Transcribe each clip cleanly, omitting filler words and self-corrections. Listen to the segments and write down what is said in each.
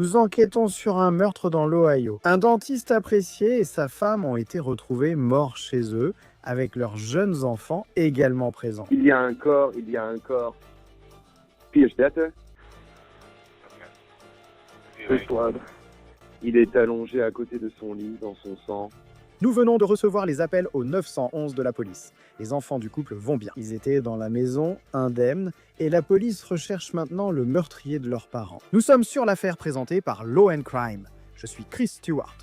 Nous enquêtons sur un meurtre dans l'Ohio. Un dentiste apprécié et sa femme ont été retrouvés morts chez eux, avec leurs jeunes enfants également présents. Il y a un corps. Vier Städte. Beschwerde. Il est allongé à côté de son lit, dans son sang. Nous venons de recevoir les appels au 911 de la police. Les enfants du couple vont bien. Ils étaient dans la maison, indemnes, et la police recherche maintenant le meurtrier de leurs parents. Nous sommes sur l'affaire présentée par Law & Crime. Je suis Chris Stewart.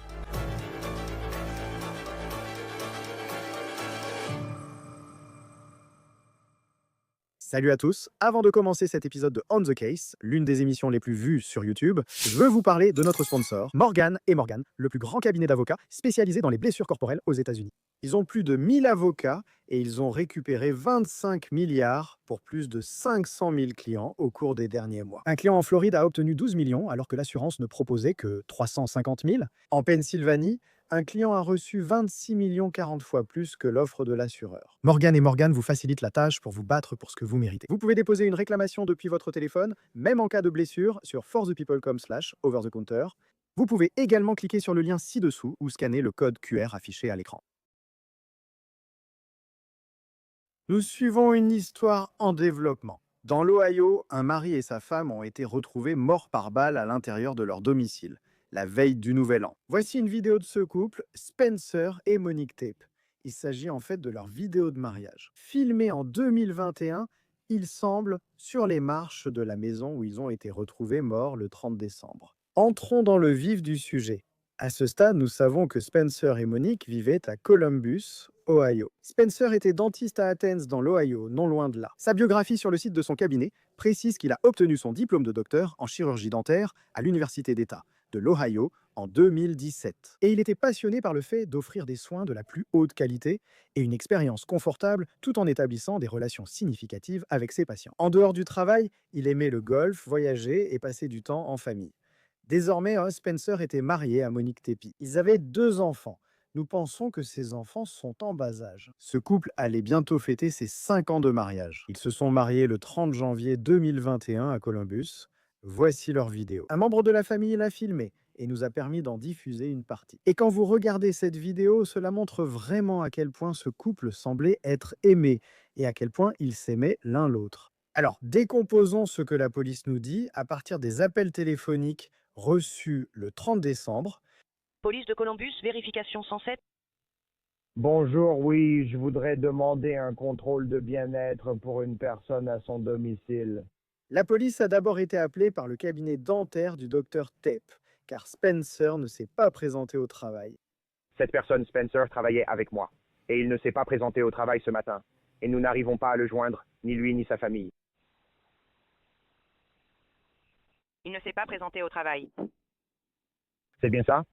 Salut à tous. Avant de commencer cet épisode de On the Case, l'une des émissions les plus vues sur YouTube, je veux vous parler de notre sponsor, Morgan & Morgan, le plus grand cabinet d'avocats spécialisé dans les blessures corporelles aux États-Unis. Ils ont plus de 1000 avocats et ils ont récupéré 25 milliards pour plus de 500 000 clients au cours des derniers mois. Un client en Floride a obtenu 12 millions alors que l'assurance ne proposait que 350 000. En Pennsylvanie, un client a reçu 26 millions 40 fois plus que l'offre de l'assureur. Morgan & Morgan vous facilite la tâche pour vous battre pour ce que vous méritez. Vous pouvez déposer une réclamation depuis votre téléphone, même en cas de blessure, sur forthepeople.com/overthecounter. Vous pouvez également cliquer sur le lien ci-dessous ou scanner le code QR affiché à l'écran. Nous suivons une histoire en développement. Dans l'Ohio, un mari et sa femme ont été retrouvés morts par balle à l'intérieur de leur domicile, la veille du Nouvel An. Voici une vidéo de ce couple, Spencer et Monique Tape. Il s'agit en fait de leur vidéo de mariage. Filmée en 2021, ils semblent sur les marches de la maison où ils ont été retrouvés morts le 30 décembre. Entrons dans le vif du sujet. À ce stade, nous savons que Spencer et Monique vivaient à Columbus, Ohio. Spencer était dentiste à Athens, dans l'Ohio, non loin de là. Sa biographie sur le site de son cabinet précise qu'il a obtenu son diplôme de docteur en chirurgie dentaire à l'Université d'État de l'Ohio en 2017. Et il était passionné par le fait d'offrir des soins de la plus haute qualité et une expérience confortable tout en établissant des relations significatives avec ses patients. En dehors du travail, il aimait le golf, voyager et passer du temps en famille. Désormais, Spencer était marié à Monique Tape. Ils avaient 2 enfants. Nous pensons que ces enfants sont en bas âge. Ce couple allait bientôt fêter ses 5 ans de mariage. Ils se sont mariés le 30 janvier 2021 à Columbus. Voici leur vidéo. Un membre de la famille l'a filmé et nous a permis d'en diffuser une partie. Et quand vous regardez cette vidéo, cela montre vraiment à quel point ce couple semblait être aimé et à quel point ils s'aimaient l'un l'autre. Alors, décomposons ce que la police nous dit à partir des appels téléphoniques reçus le 30 décembre. Police de Columbus, vérification 107. Bonjour, oui, je voudrais demander un contrôle de bien-être pour une personne à son domicile. La police a d'abord été appelée par le cabinet dentaire du docteur Tape, car Spencer ne s'est pas présenté au travail. Cette personne, Spencer, travaillait avec moi, et il ne s'est pas présenté au travail ce matin, et nous n'arrivons pas à le joindre, ni lui ni sa famille. Il ne s'est pas présenté au travail. C'est bien ça?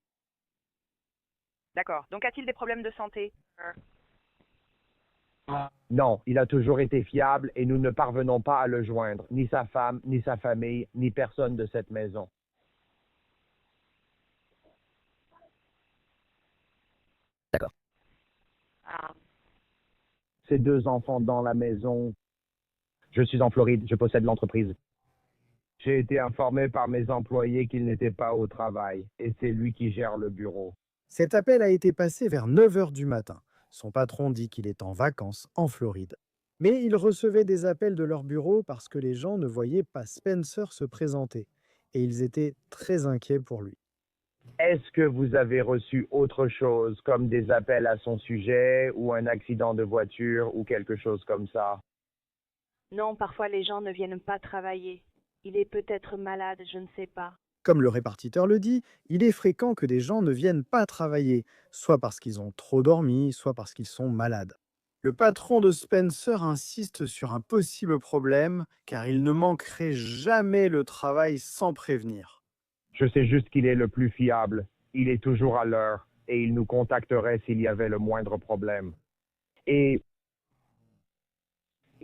D'accord. Donc a-t-il des problèmes de santé? Non, il a toujours été fiable et nous ne parvenons pas à le joindre, ni sa femme, ni sa famille, ni personne de cette maison. D'accord. Ah. Ces 2 enfants dans la maison. Je suis en Floride, je possède l'entreprise. J'ai été informé par mes employés qu'il n'était pas au travail, et c'est lui qui gère le bureau. Cet appel a été passé vers 9 h du matin. Son patron dit qu'il est en vacances en Floride. Mais il recevait des appels de leur bureau parce que les gens ne voyaient pas Spencer se présenter. Et ils étaient très inquiets pour lui. Est-ce que vous avez reçu autre chose, comme des appels à son sujet, ou un accident de voiture, ou quelque chose comme ça? Non, parfois les gens ne viennent pas travailler. Il est peut-être malade, je ne sais pas. Comme le répartiteur le dit, il est fréquent que des gens ne viennent pas travailler, soit parce qu'ils ont trop dormi, soit parce qu'ils sont malades. Le patron de Spencer insiste sur un possible problème, car il ne manquerait jamais le travail sans prévenir. Je sais juste qu'il est le plus fiable. Il est toujours à l'heure, et il nous contacterait s'il y avait le moindre problème. Et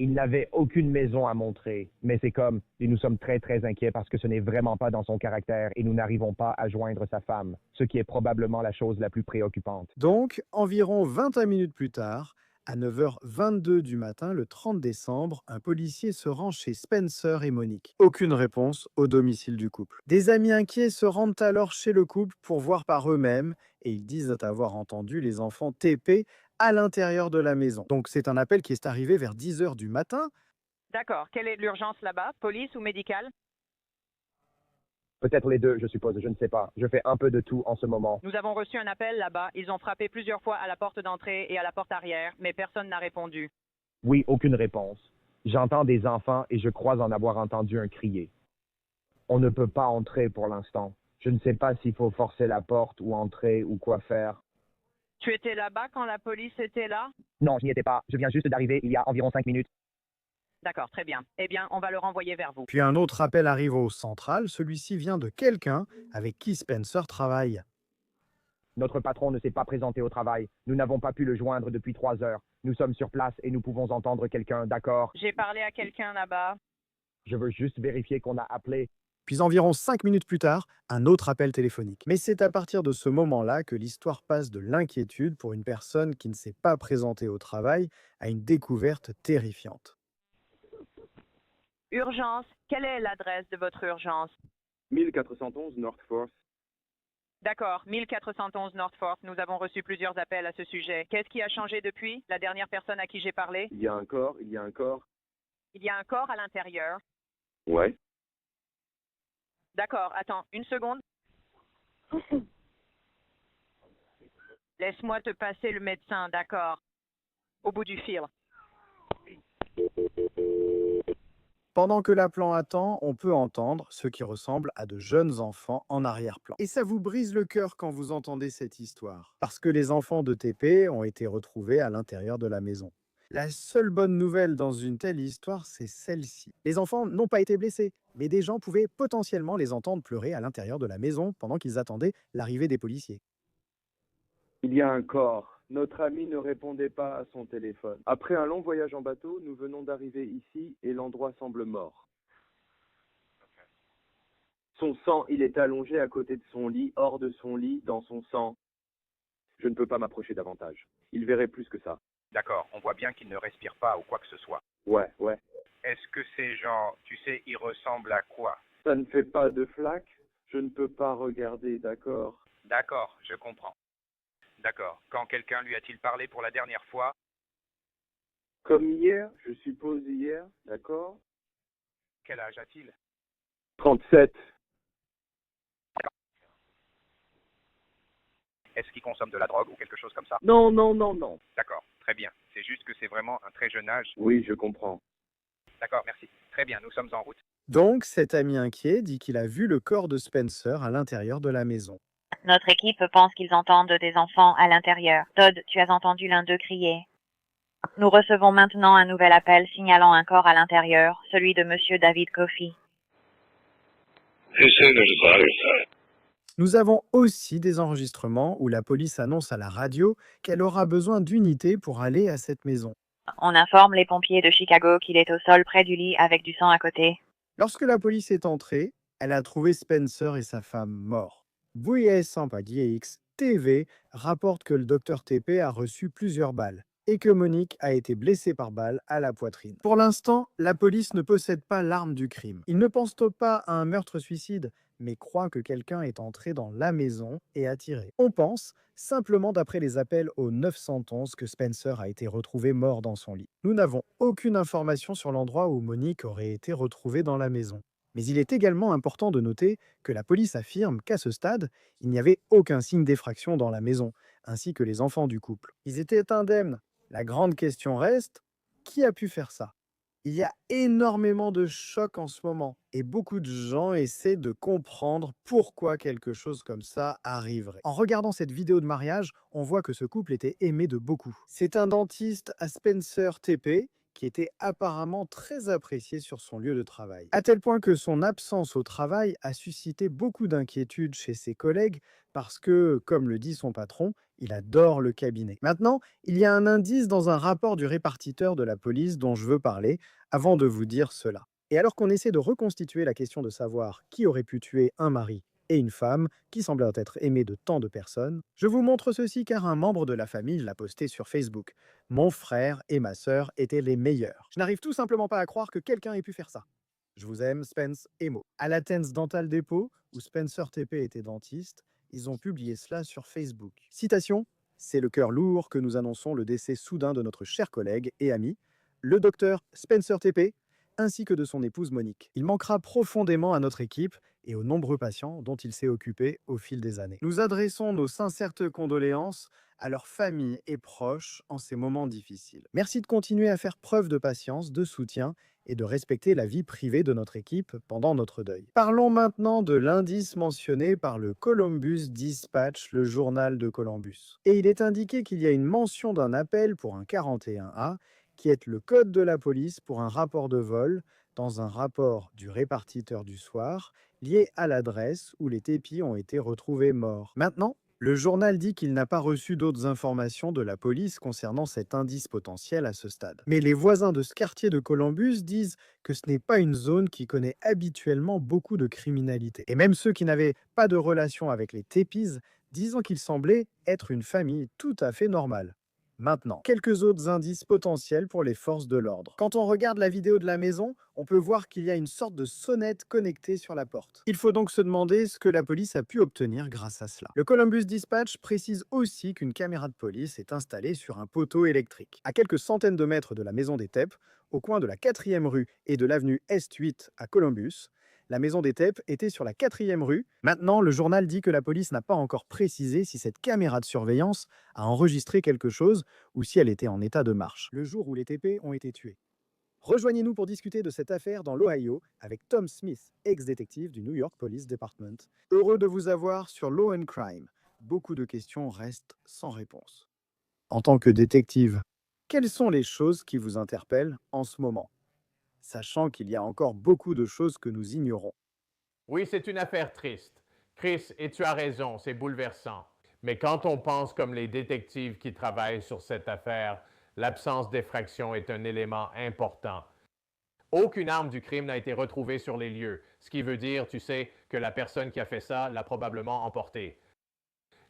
il n'avait aucune maison à montrer, mais c'est comme, et nous sommes très très inquiets parce que ce n'est vraiment pas dans son caractère et nous n'arrivons pas à joindre sa femme, ce qui est probablement la chose la plus préoccupante. Donc, environ 21 minutes plus tard, À 9h22 du matin, le 30 décembre, un policier se rend chez Spencer et Monique. Aucune réponse au domicile du couple. Des amis inquiets se rendent alors chez le couple pour voir par eux-mêmes et ils disent avoir entendu les enfants TP à l'intérieur de la maison. Donc c'est un appel qui est arrivé vers 10h du matin. D'accord. Quelle est l'urgence là-bas? Police ou médicale? Peut-être les deux, je suppose, je ne sais pas. Je fais un peu de tout en ce moment. Nous avons reçu un appel là-bas. Ils ont frappé plusieurs fois à la porte d'entrée et à la porte arrière, mais personne n'a répondu. Oui, aucune réponse. J'entends des enfants et je crois en avoir entendu un crier. On ne peut pas entrer pour l'instant. Je ne sais pas s'il faut forcer la porte ou entrer ou quoi faire. Tu étais là-bas quand la police était là? Non, je n'y étais pas. Je viens juste d'arriver il y a environ 5 minutes. D'accord, très bien. Eh bien, on va le renvoyer vers vous. Puis un autre appel arrive au central. Celui-ci vient de quelqu'un avec qui Spencer travaille. Notre patron ne s'est pas présenté au travail. Nous n'avons pas pu le joindre depuis 3 heures. Nous sommes sur place et nous pouvons entendre quelqu'un, d'accord? J'ai parlé à quelqu'un là-bas. Je veux juste vérifier qu'on a appelé. Puis environ 5 minutes plus tard, un autre appel téléphonique. Mais c'est à partir de ce moment-là que l'histoire passe de l'inquiétude pour une personne qui ne s'est pas présentée au travail à une découverte terrifiante. Urgence. Quelle est l'adresse de votre urgence? 1411 North Force. D'accord, 1411 North Forth. Nous avons reçu plusieurs appels à ce sujet. Qu'est-ce qui a changé depuis? La dernière personne à qui j'ai parlé? Il y a un corps. Il y a un corps à l'intérieur. Ouais. D'accord, attends, une seconde. Laisse-moi te passer le médecin, d'accord. Au bout du fil. Pendant que l'appelant attend, on peut entendre ce qui ressemble à de jeunes enfants en arrière-plan. Et ça vous brise le cœur quand vous entendez cette histoire, parce que les enfants de TP ont été retrouvés à l'intérieur de la maison. La seule bonne nouvelle dans une telle histoire, c'est celle-ci. Les enfants n'ont pas été blessés, mais des gens pouvaient potentiellement les entendre pleurer à l'intérieur de la maison pendant qu'ils attendaient l'arrivée des policiers. Il y a un corps. Notre ami ne répondait pas à son téléphone. Après un long voyage en bateau, nous venons d'arriver ici et l'endroit semble mort. Son sang, il est allongé à côté de son lit, hors de son lit, dans son sang. Je ne peux pas m'approcher davantage. Il verrait plus que ça. D'accord, on voit bien qu'il ne respire pas ou quoi que ce soit. Ouais. Est-ce que ces gens, tu sais, ils ressemblent à quoi? Ça ne fait pas de flaque. Je ne peux pas regarder, d'accord? D'accord, je comprends. D'accord. Quand quelqu'un lui a-t-il parlé pour la dernière fois? Comme hier, je suppose hier, d'accord? Quel âge a-t-il? 37. Est-ce qu'il consomme de la drogue ou quelque chose comme ça? Non. D'accord, très bien. C'est juste que c'est vraiment un très jeune âge. Oui, je comprends. D'accord, merci. Très bien, nous sommes en route. Donc, cet ami inquiet dit qu'il a vu le corps de Spencer à l'intérieur de la maison. Notre équipe pense qu'ils entendent des enfants à l'intérieur. Todd, tu as entendu l'un d'eux crier. Nous recevons maintenant un nouvel appel signalant un corps à l'intérieur, celui de Monsieur David Coffey. Nous avons aussi des enregistrements où la police annonce à la radio qu'elle aura besoin d'unités pour aller à cette maison. On informe les pompiers de Chicago qu'il est au sol près du lit avec du sang à côté. Lorsque la police est entrée, elle a trouvé Spencer et sa femme morts. VS1PAX TV rapporte que le docteur TP a reçu plusieurs balles et que Monique a été blessée par balle à la poitrine. Pour l'instant, la police ne possède pas l'arme du crime. Ils ne pensent pas à un meurtre-suicide, mais croient que quelqu'un est entré dans la maison et a tiré. On pense, simplement d'après les appels au 911, que Spencer a été retrouvé mort dans son lit. Nous n'avons aucune information sur l'endroit où Monique aurait été retrouvée dans la maison. Mais il est également important de noter que la police affirme qu'à ce stade, il n'y avait aucun signe d'effraction dans la maison, ainsi que les enfants du couple. Ils étaient indemnes. La grande question reste, qui a pu faire ça? Il y a énormément de chocs en ce moment et beaucoup de gens essaient de comprendre pourquoi quelque chose comme ça arriverait. En regardant cette vidéo de mariage, on voit que ce couple était aimé de beaucoup. C'est un dentiste à Spencer TP qui était apparemment très apprécié sur son lieu de travail. À tel point que son absence au travail a suscité beaucoup d'inquiétude chez ses collègues parce que, comme le dit son patron, il adore le cabinet. Maintenant, il y a un indice dans un rapport du répartiteur de la police dont je veux parler avant de vous dire cela. Et alors qu'on essaie de reconstituer la question de savoir qui aurait pu tuer un mari et une femme qui semblait être aimée de tant de personnes. Je vous montre ceci car un membre de la famille l'a posté sur Facebook. Mon frère et ma sœur étaient les meilleurs. Je n'arrive tout simplement pas à croire que quelqu'un ait pu faire ça. Je vous aime, Spence et Mo. À l'Athens Dental Depot, où Spencer TP était dentiste, ils ont publié cela sur Facebook. Citation: c'est le cœur lourd que nous annonçons le décès soudain de notre cher collègue et ami, le docteur Spencer TP, ainsi que de son épouse Monique. Il manquera profondément à notre équipe et aux nombreux patients dont il s'est occupé au fil des années. Nous adressons nos sincères condoléances à leurs familles et proches en ces moments difficiles. Merci de continuer à faire preuve de patience, de soutien et de respecter la vie privée de notre équipe pendant notre deuil. Parlons maintenant de l'indice mentionné par le Columbus Dispatch, le journal de Columbus. Et il est indiqué qu'il y a une mention d'un appel pour un 41A qui est le code de la police pour un rapport de vol dans un rapport du répartiteur du soir lié à l'adresse où les tépis ont été retrouvés morts. Maintenant, le journal dit qu'il n'a pas reçu d'autres informations de la police concernant cet indice potentiel à ce stade. Mais les voisins de ce quartier de Columbus disent que ce n'est pas une zone qui connaît habituellement beaucoup de criminalité. Et même ceux qui n'avaient pas de relation avec les tépis disant qu'ils semblaient être une famille tout à fait normale. Maintenant, quelques autres indices potentiels pour les forces de l'ordre. Quand on regarde la vidéo de la maison, on peut voir qu'il y a une sorte de sonnette connectée sur la porte. Il faut donc se demander ce que la police a pu obtenir grâce à cela. Le Columbus Dispatch précise aussi qu'une caméra de police est installée sur un poteau électrique. À quelques centaines de mètres de la maison des Tep, au coin de la 4e rue et de l'avenue Est 8 à Columbus, la maison des Tep était sur la 4e rue. Maintenant, le journal dit que la police n'a pas encore précisé si cette caméra de surveillance a enregistré quelque chose ou si elle était en état de marche, le jour où les TP ont été tués. Rejoignez-nous pour discuter de cette affaire dans l'Ohio avec Tom Smith, ex-détective du New York Police Department. Heureux de vous avoir sur Law and Crime. Beaucoup de questions restent sans réponse. En tant que détective, quelles sont les choses qui vous interpellent en ce moment, sachant qu'il y a encore beaucoup de choses que nous ignorons? Oui, c'est une affaire triste. Chris, et tu as raison, c'est bouleversant. Mais quand on pense comme les détectives qui travaillent sur cette affaire, l'absence d'effraction est un élément important. Aucune arme du crime n'a été retrouvée sur les lieux, ce qui veut dire, tu sais, que la personne qui a fait ça l'a probablement emporté.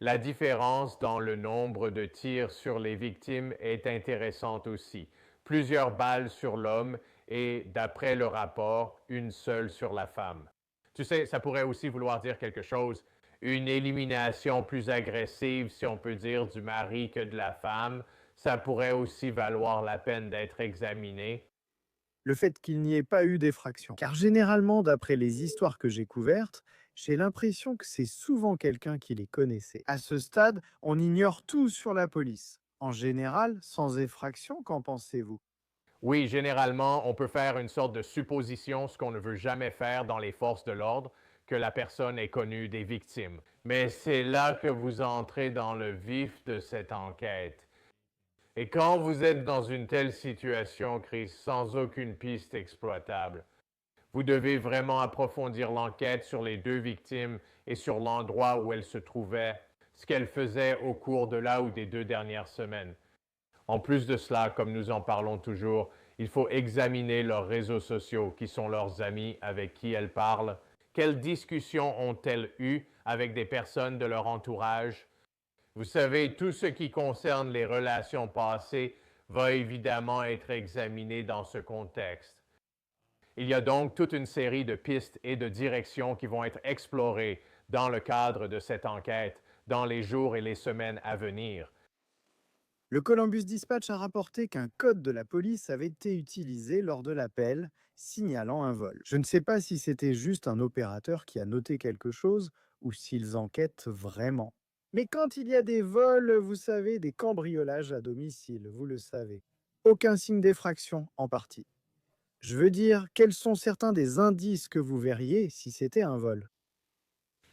La différence dans le nombre de tirs sur les victimes est intéressante aussi. Plusieurs balles sur l'homme et, d'après le rapport, une seule sur la femme. Tu sais, ça pourrait aussi vouloir dire quelque chose. Une élimination plus agressive, si on peut dire, du mari que de la femme, ça pourrait aussi valoir la peine d'être examiné. Le fait qu'il n'y ait pas eu d'effraction. Car généralement, d'après les histoires que j'ai couvertes, j'ai l'impression que c'est souvent quelqu'un qui les connaissait. À ce stade, on ignore tout sur la police. En général, sans effraction, qu'en pensez-vous? Oui, généralement, on peut faire une sorte de supposition, ce qu'on ne veut jamais faire dans les forces de l'ordre, que la personne ait connu des victimes. Mais c'est là que vous entrez dans le vif de cette enquête. Et quand vous êtes dans une telle situation, Chris, sans aucune piste exploitable, vous devez vraiment approfondir l'enquête sur les 2 victimes et sur l'endroit où elles se trouvaient, ce qu'elles faisaient au cours de la ou des 2 dernières semaines. En plus de cela, comme nous en parlons toujours, il faut examiner leurs réseaux sociaux, qui sont leurs amis, avec qui elles parlent. Quelles discussions ont-elles eues avec des personnes de leur entourage? Vous savez, tout ce qui concerne les relations passées va évidemment être examiné dans ce contexte. Il y a donc toute une série de pistes et de directions qui vont être explorées dans le cadre de cette enquête dans les jours et les semaines à venir. Le Columbus Dispatch a rapporté qu'un code de la police avait été utilisé lors de l'appel signalant un vol. Je ne sais pas si c'était juste un opérateur qui a noté quelque chose ou s'ils enquêtent vraiment. Mais quand il y a des vols, vous savez, des cambriolages à domicile, vous le savez. Aucun signe d'effraction en partie. Je veux dire, quels sont certains des indices que vous verriez si c'était un vol?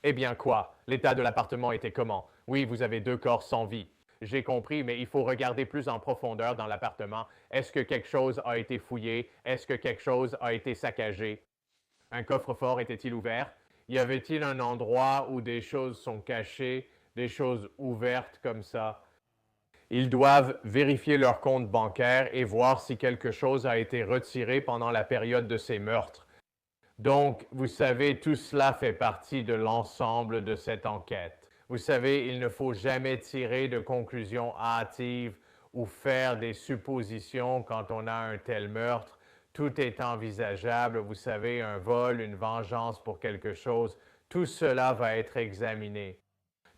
Eh bien quoi? L'état de l'appartement était comment? Oui, vous avez 2 corps sans vie. J'ai compris, mais il faut regarder plus en profondeur dans l'appartement. Est-ce que quelque chose a été fouillé? Est-ce que quelque chose a été saccagé? Un coffre-fort était-il ouvert? Y avait-il un endroit où des choses sont cachées, des choses ouvertes comme ça? Ils doivent vérifier leur compte bancaire et voir si quelque chose a été retiré pendant la période de ces meurtres. Donc, vous savez, tout cela fait partie de l'ensemble de cette enquête. Vous savez, il ne faut jamais tirer de conclusions hâtives ou faire des suppositions quand on a un tel meurtre. Tout est envisageable, vous savez, un vol, une vengeance pour quelque chose, tout cela va être examiné.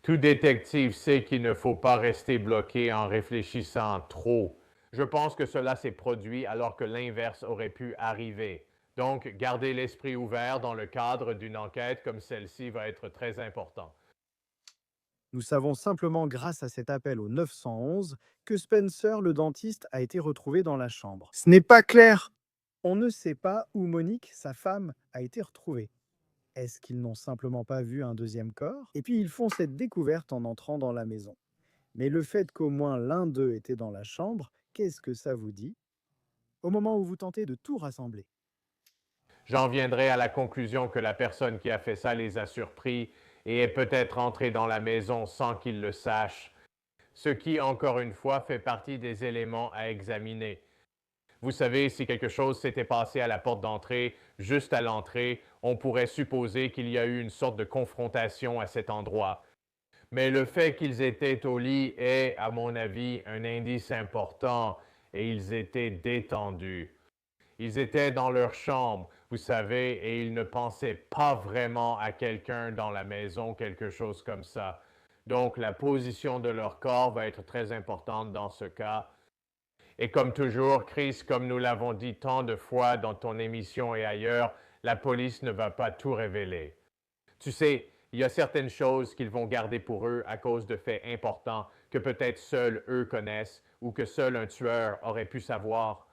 Tout détective sait qu'il ne faut pas rester bloqué en réfléchissant trop. Je pense que cela s'est produit alors que l'inverse aurait pu arriver. Donc, garder l'esprit ouvert dans le cadre d'une enquête comme celle-ci va être très important. Nous savons simplement grâce à cet appel au 911 que Spencer, le dentiste, a été retrouvé dans la chambre. Ce n'est pas clair. On ne sait pas où Monique, sa femme, a été retrouvée. Est-ce qu'ils n'ont simplement pas vu un deuxième corps? Et puis ils font cette découverte en entrant dans la maison. Mais le fait qu'au moins l'un d'eux était dans la chambre, qu'est-ce que ça vous dit? Au moment où vous tentez de tout rassembler. J'en viendrai à la conclusion que la personne qui a fait ça les a surpris et est peut-être entrée dans la maison sans qu'ils le sachent, ce qui, encore une fois, fait partie des éléments à examiner. Vous savez, si quelque chose s'était passé à la porte d'entrée, juste à l'entrée, on pourrait supposer qu'il y a eu une sorte de confrontation à cet endroit. Mais le fait qu'ils étaient au lit est, à mon avis, un indice important et ils étaient détendus. Ils étaient dans leur chambre, vous savez, et ils ne pensaient pas vraiment à quelqu'un dans la maison, quelque chose comme ça. Donc, la position de leur corps va être très importante dans ce cas. Et comme toujours, Chris, comme nous l'avons dit tant de fois dans ton émission et ailleurs, la police ne va pas tout révéler. Tu sais, il y a certaines choses qu'ils vont garder pour eux à cause de faits importants que peut-être seuls eux connaissent ou que seul un tueur aurait pu savoir.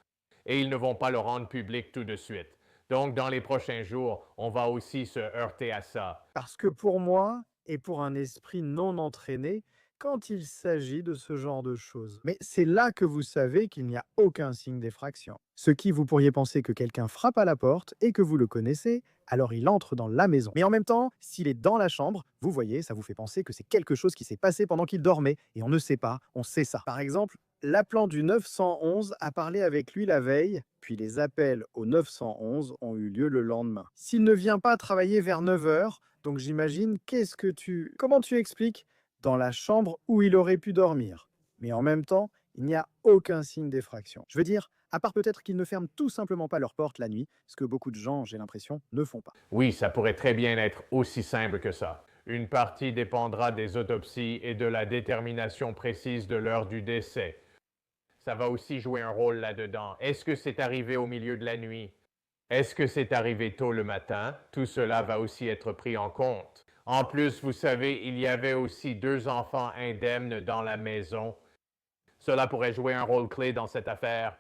Et ils ne vont pas le rendre public tout de suite. Donc, dans les prochains jours, on va aussi se heurter à ça. Parce que pour moi, et pour un esprit non entraîné, quand il s'agit de ce genre de choses. Mais c'est là que vous savez qu'il n'y a aucun signe d'effraction. Ce qui vous pourriez penser que quelqu'un frappe à la porte et que vous le connaissez, alors il entre dans la maison. Mais en même temps, s'il est dans la chambre, vous voyez, ça vous fait penser que c'est quelque chose qui s'est passé pendant qu'il dormait. Et on ne sait pas, on sait ça. Par exemple, l'appelant du 911 a parlé avec lui la veille, puis les appels au 911 ont eu lieu le lendemain. S'il ne vient pas travailler vers 9 heures, donc j'imagine, comment tu expliques dans la chambre où il aurait pu dormir? Mais en même temps, il n'y a aucun signe d'effraction. Je veux dire, à part peut-être qu'ils ne ferment tout simplement pas leurs portes la nuit, ce que beaucoup de gens, j'ai l'impression, ne font pas. Oui, ça pourrait très bien être aussi simple que ça. Une partie dépendra des autopsies et de la détermination précise de l'heure du décès. Ça va aussi jouer un rôle là-dedans. Est-ce que c'est arrivé au milieu de la nuit? Est-ce que c'est arrivé tôt le matin? Tout cela va aussi être pris en compte. En plus, vous savez, il y avait aussi 2 enfants indemnes dans la maison. Cela pourrait jouer un rôle clé dans cette affaire.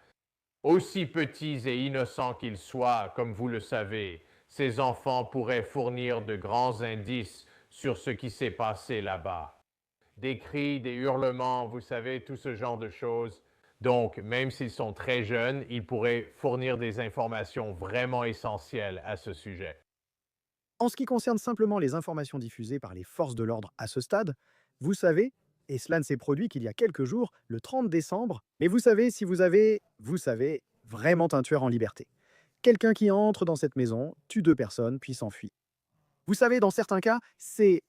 Aussi petits et innocents qu'ils soient, comme vous le savez, ces enfants pourraient fournir de grands indices sur ce qui s'est passé là-bas. Des cris, des hurlements, vous savez, tout ce genre de choses. Donc, même s'ils sont très jeunes, ils pourraient fournir des informations vraiment essentielles à ce sujet. En ce qui concerne simplement les informations diffusées par les forces de l'ordre à ce stade, vous savez, et cela ne s'est produit qu'il y a quelques jours, le 30 décembre, mais vous savez, si vous savez, vraiment un tueur en liberté. Quelqu'un qui entre dans cette maison, tue 2 personnes, puis s'enfuit. Vous savez, dans certains cas, c'est,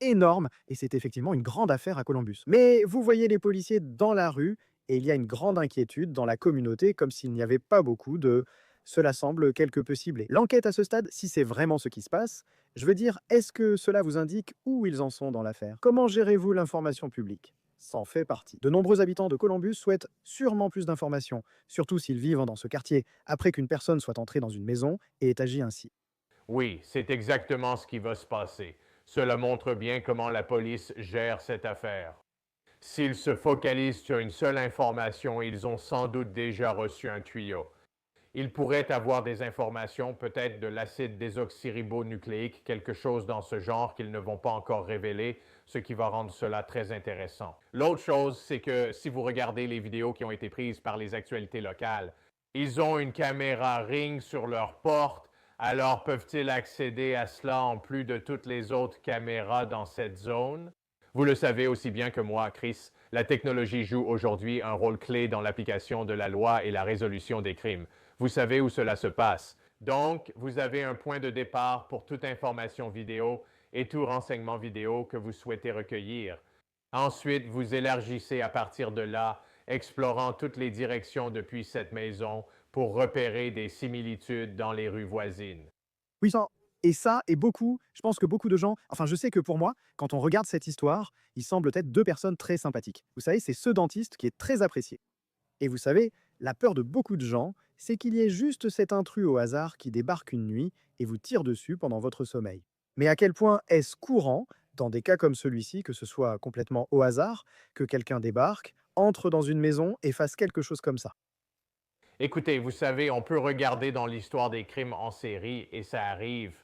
énorme, et c'est effectivement une grande affaire à Columbus. Mais vous voyez les policiers dans la rue, et il y a une grande inquiétude dans la communauté, comme s'il n'y avait pas beaucoup de... Cela semble quelque peu ciblé. L'enquête à ce stade, si c'est vraiment ce qui se passe, je veux dire, est-ce que cela vous indique où ils en sont dans l'affaire? Comment gérez-vous l'information publique? Ça en fait partie. De nombreux habitants de Columbus souhaitent sûrement plus d'informations, surtout s'ils vivent dans ce quartier, après qu'une personne soit entrée dans une maison et ait agi ainsi. Oui, c'est exactement ce qui va se passer. Cela montre bien comment la police gère cette affaire. S'ils se focalisent sur une seule information, ils ont sans doute déjà reçu un tuyau. Ils pourraient avoir des informations, peut-être de l'acide désoxyribonucléique, quelque chose dans ce genre qu'ils ne vont pas encore révéler, ce qui va rendre cela très intéressant. L'autre chose, c'est que si vous regardez les vidéos qui ont été prises par les actualités locales, ils ont une caméra Ring sur leur porte, alors peuvent-ils accéder à cela en plus de toutes les autres caméras dans cette zone? Vous le savez aussi bien que moi, Chris, la technologie joue aujourd'hui un rôle clé dans l'application de la loi et la résolution des crimes. Vous savez où cela se passe. Donc, vous avez un point de départ pour toute information vidéo et tout renseignement vidéo que vous souhaitez recueillir. Ensuite, vous élargissez à partir de là, explorant toutes les directions depuis cette maison pour repérer des similitudes dans les rues voisines. Oui, ça, et beaucoup, je pense que beaucoup de gens, enfin je sais que pour moi, quand on regarde cette histoire, il semble être deux personnes très sympathiques. Vous savez, c'est ce dentiste qui est très apprécié. Et vous savez, la peur de beaucoup de gens, c'est qu'il y ait juste cet intrus au hasard qui débarque une nuit et vous tire dessus pendant votre sommeil. Mais à quel point est-ce courant, dans des cas comme celui-ci, que ce soit complètement au hasard, que quelqu'un débarque, entre dans une maison et fasse quelque chose comme ça? Écoutez, vous savez, on peut regarder dans l'histoire des crimes en série et ça arrive.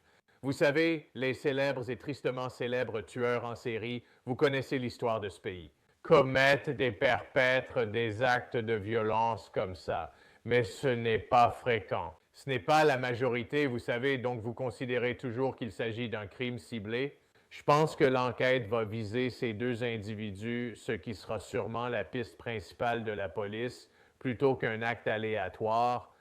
Vous savez, les célèbres et tristement célèbres tueurs en série, vous connaissez l'histoire de ce pays. Commettent et perpètrent des actes de violence comme ça, mais ce n'est pas fréquent. Ce n'est pas la majorité, vous savez, donc vous considérez toujours qu'il s'agit d'un crime ciblé. Je pense que l'enquête va viser ces deux individus, ce qui sera sûrement la piste principale de la police, plutôt qu'un acte aléatoire.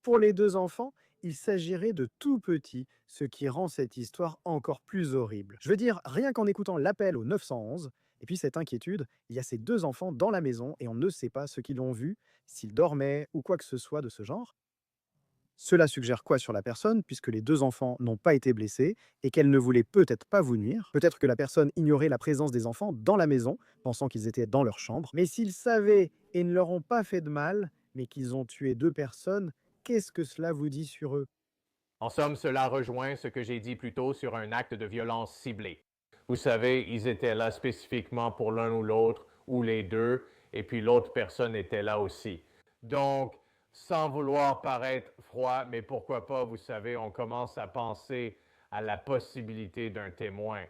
Pour les deux enfants, il s'agirait de tout petits, ce qui rend cette histoire encore plus horrible. Je veux dire, rien qu'en écoutant l'appel au 911, et puis cette inquiétude, il y a ces deux enfants dans la maison et on ne sait pas ce qu'ils ont vu, s'ils dormaient ou quoi que ce soit de ce genre. Cela suggère quoi sur la personne, puisque les deux enfants n'ont pas été blessés et qu'elle ne voulait peut-être pas vous nuire. Peut-être que la personne ignorait la présence des enfants dans la maison, pensant qu'ils étaient dans leur chambre. Mais s'ils savaient et ne leur ont pas fait de mal, mais qu'ils ont tué deux personnes, qu'est-ce que cela vous dit sur eux? En somme, cela rejoint ce que j'ai dit plus tôt sur un acte de violence ciblé. Vous savez, ils étaient là spécifiquement pour l'un ou l'autre, ou les deux, et puis l'autre personne était là aussi. Donc, sans vouloir paraître froid, mais pourquoi pas, vous savez, on commence à penser à la possibilité d'un témoin.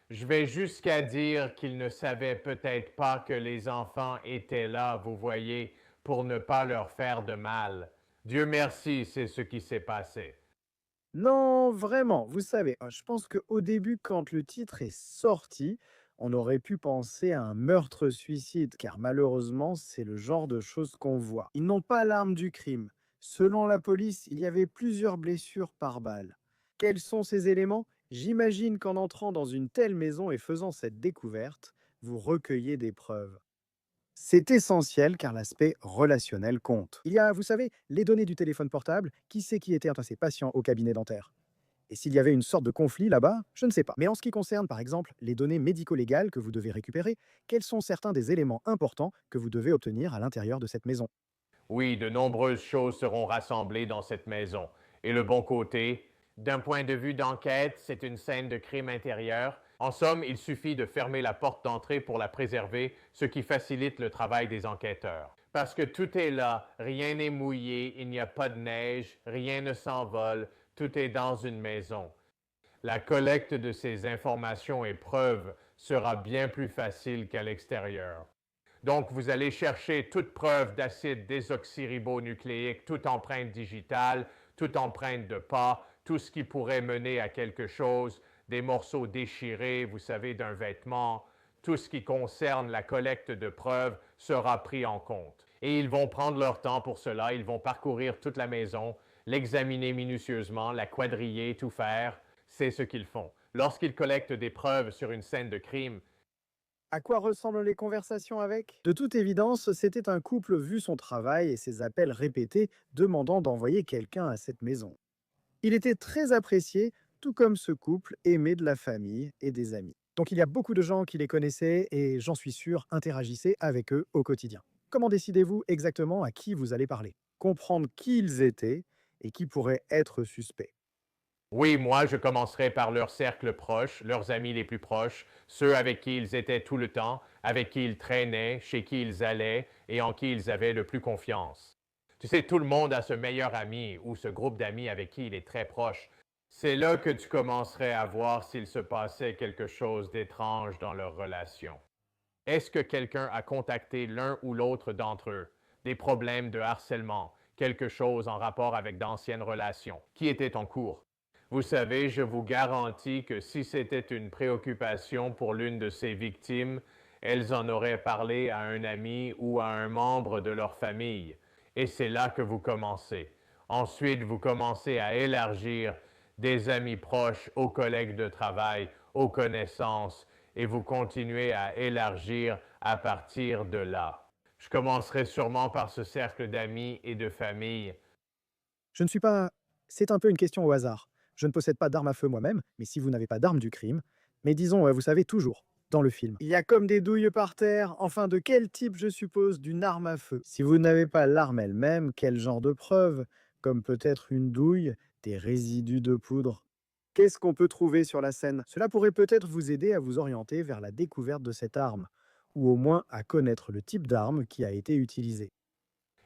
Je vais jusqu'à dire qu'ils ne savaient peut-être pas que les enfants étaient là, vous voyez, pour ne pas leur faire de mal. Dieu merci, c'est ce qui s'est passé. Non, vraiment, vous savez, je pense qu'au début, quand le titre est sorti, on aurait pu penser à un meurtre-suicide, car malheureusement, c'est le genre de choses qu'on voit. Ils n'ont pas l'arme du crime. Selon la police, il y avait plusieurs blessures par balle. Quels sont ces éléments? J'imagine qu'en entrant dans une telle maison et faisant cette découverte, vous recueillez des preuves. C'est essentiel car l'aspect relationnel compte. Il y a, vous savez, les données du téléphone portable, qui sait qui était un de ces patients au cabinet dentaire? Et s'il y avait une sorte de conflit là-bas, je ne sais pas. Mais en ce qui concerne, par exemple, les données médico-légales que vous devez récupérer, quels sont certains des éléments importants que vous devez obtenir à l'intérieur de cette maison? Oui, de nombreuses choses seront rassemblées dans cette maison. Et le bon côté, d'un point de vue d'enquête, c'est une scène de crime intérieur. En somme, il suffit de fermer la porte d'entrée pour la préserver, ce qui facilite le travail des enquêteurs. Parce que tout est là, rien n'est mouillé, il n'y a pas de neige, rien ne s'envole, tout est dans une maison. La collecte de ces informations et preuves sera bien plus facile qu'à l'extérieur. Donc, vous allez chercher toute preuve d'acide désoxyribonucléique, toute empreinte digitale, toute empreinte de pas, tout ce qui pourrait mener à quelque chose, des morceaux déchirés, vous savez, d'un vêtement, tout ce qui concerne la collecte de preuves sera pris en compte. Et ils vont prendre leur temps pour cela, ils vont parcourir toute la maison, l'examiner minutieusement, la quadriller, tout faire. C'est ce qu'ils font. Lorsqu'ils collectent des preuves sur une scène de crime, À quoi ressemblent les conversations avec? De toute évidence, c'était un couple vu son travail et ses appels répétés demandant d'envoyer quelqu'un à cette maison. Il était très apprécié, tout comme ce couple aimé de la famille et des amis. Donc il y a beaucoup de gens qui les connaissaient et, j'en suis sûr, interagissaient avec eux au quotidien. Comment décidez-vous exactement à qui vous allez parler? Comprendre qui ils étaient et qui pourrait être suspect. oui, moi, je commencerai par leur cercle proche, leurs amis les plus proches, ceux avec qui ils étaient tout le temps, avec qui ils traînaient, chez qui ils allaient et en qui ils avaient le plus confiance. Tu sais, tout le monde a ce meilleur ami ou ce groupe d'amis avec qui il est très proche. C'est là que tu commencerais à voir s'il se passait quelque chose d'étrange dans leur relation. Est-ce que quelqu'un a contacté l'un ou l'autre d'entre eux? Des problèmes de harcèlement, quelque chose en rapport avec d'anciennes relations, qui étaient en cours? Vous savez, je vous garantis que si c'était une préoccupation pour l'une de ces victimes, elles en auraient parlé à un ami ou à un membre de leur famille. Et c'est là que vous commencez. Ensuite, vous commencez à élargir des amis proches aux collègues de travail, aux connaissances, et vous continuez à élargir à partir de là. Je commencerai sûrement par ce cercle d'amis et de famille. Je ne suis pas... C'est un peu une question au hasard. Je ne possède pas d'arme à feu moi-même, mais si vous n'avez pas d'arme du crime, mais disons, vous savez, toujours, dans le film. Il y a comme des douilles par terre, enfin de quel type je suppose d'une arme à feu? Si vous n'avez pas l'arme elle-même, quel genre de preuve? Comme peut-être une douille, des résidus de poudre. Qu'est-ce qu'on peut trouver sur la scène? Cela pourrait peut-être vous aider à vous orienter vers la découverte de cette arme, ou au moins à connaître le type d'arme qui a été utilisée.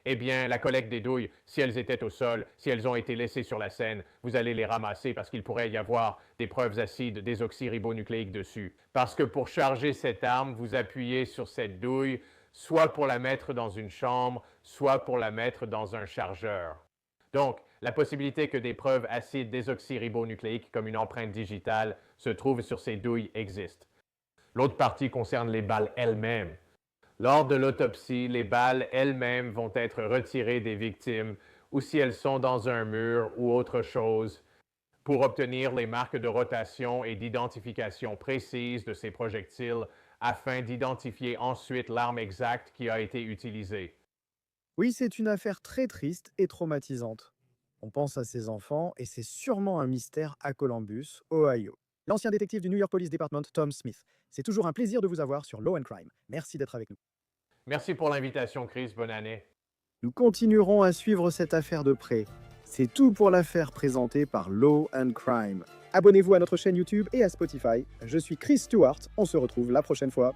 Eh bien, la collecte des douilles, si elles étaient au sol, si elles ont été laissées sur la scène, vous allez les ramasser parce qu'il pourrait y avoir des preuves acides désoxyribonucléiques dessus. Parce que pour charger cette arme, vous appuyez sur cette douille, soit pour la mettre dans une chambre, soit pour la mettre dans un chargeur. Donc, la possibilité que des preuves acides désoxyribonucléiques, comme une empreinte digitale, se trouvent sur ces douilles existe. L'autre partie concerne les balles elles-mêmes. Lors de l'autopsie, les balles elles-mêmes vont être retirées des victimes ou si elles sont dans un mur ou autre chose pour obtenir les marques de rotation et d'identification précises de ces projectiles afin d'identifier ensuite l'arme exacte qui a été utilisée. Oui, c'est une affaire très triste et traumatisante. On pense à ces enfants et c'est sûrement un mystère à Columbus, Ohio. L'ancien détective du New York Police Department, Tom Smith. C'est toujours un plaisir de vous avoir sur Law and Crime. Merci d'être avec nous. Merci pour l'invitation, Chris. Bonne année. Nous continuerons à suivre cette affaire de près. C'est tout pour l'affaire présentée par Law and Crime. Abonnez-vous à notre chaîne YouTube et à Spotify. Je suis Chris Stewart. On se retrouve la prochaine fois.